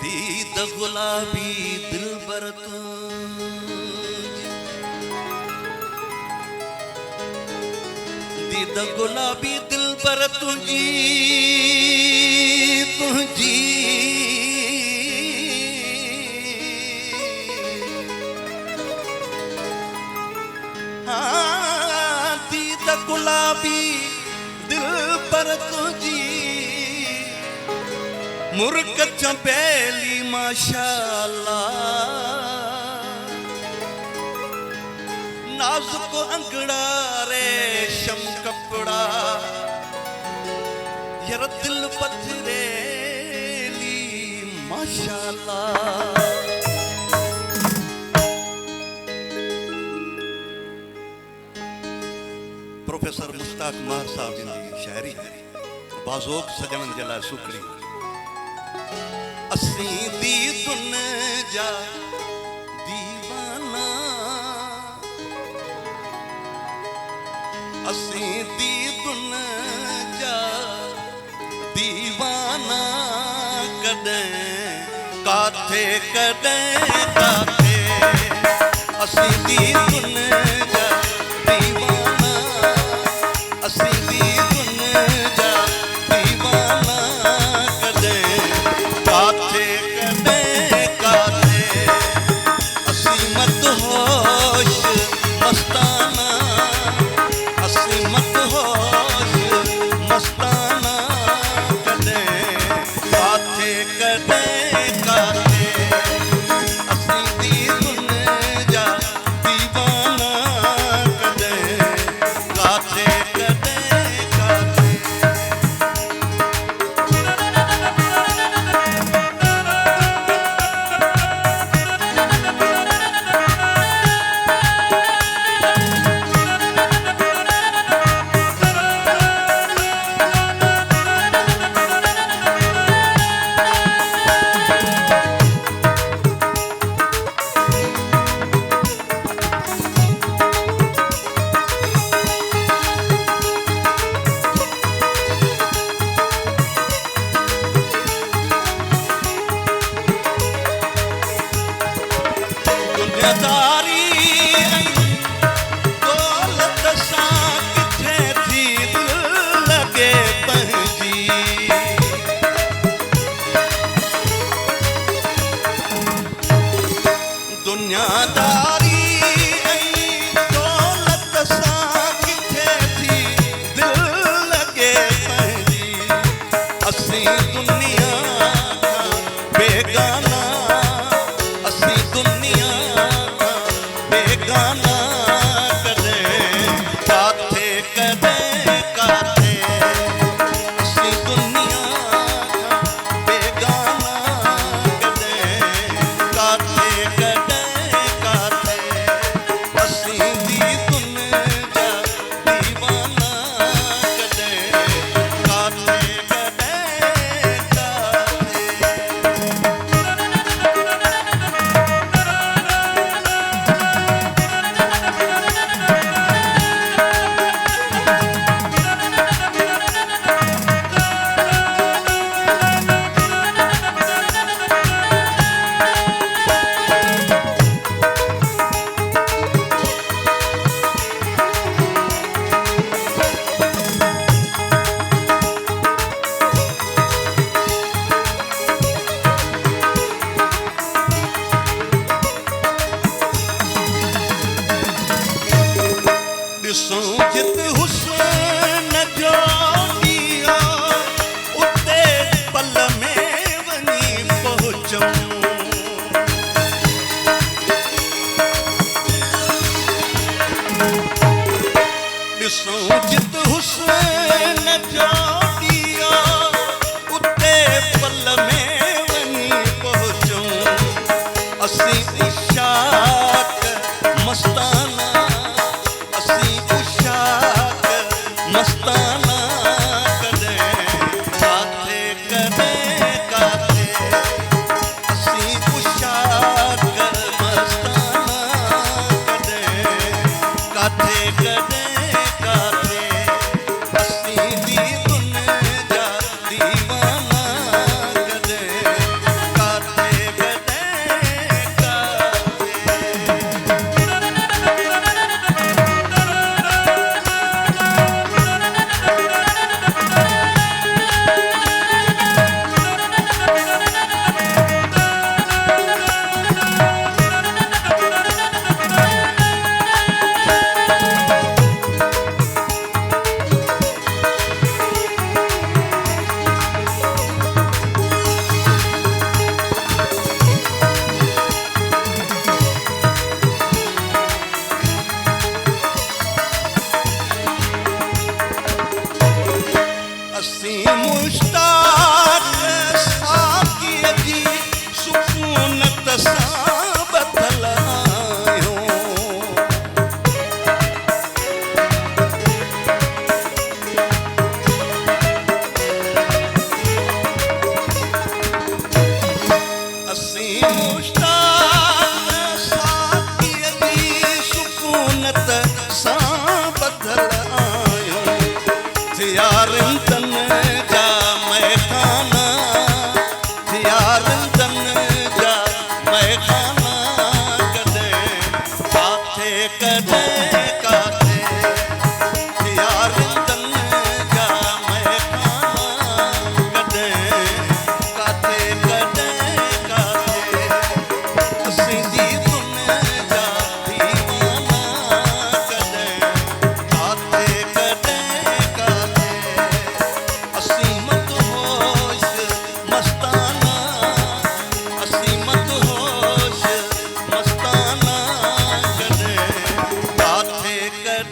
दीद गुलाबी दिलबर दीद गुलाबी दिलबर तुझी तुझी हाँ दीद गुलाबी दिलबर तुझी मुर्क चंपेली माशाअल्लाह नाजुक अंगड़ा रेशम कपड़ा यार दिल पथरेली माशाअल्लाह। प्रोफेसर मुश्ताक मार साहब जी शायरी है बाज़ोक सजन जला सुखड़ी असी दी दुन जा दीवाना असी दी दुन जा दीवाना कदें काथे असी दी दुन जा दीवाना असी दी दुन जा दीवाना कदें काथे असी मत होश मस्ताना असी मत होश मस्ताना कदें काथे असी दी दुन जा दीवाना कदें काथे दुनियादारी दौलत सां किथे थी लगे पंहिंजी दुनियादारी दौलत सां किथे थी दिल लगे पंहिंजी असी दुनिया बेगाना असी दुनिया बेगाना कदें काथे असी दुनिया बेगाना कदें काथे असी दी दुन जा दीवाना कदें काथे जित हुस्न जो दिया उते पल में वनी पहुंचूं ॾिसूं जित हुस्न जो दिया उते पल में वनी पहुंचूं असी इशाक मस्ताना असी उशाक मस्ताना कदें काथे असी उशाक मस्ताना कदें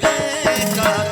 का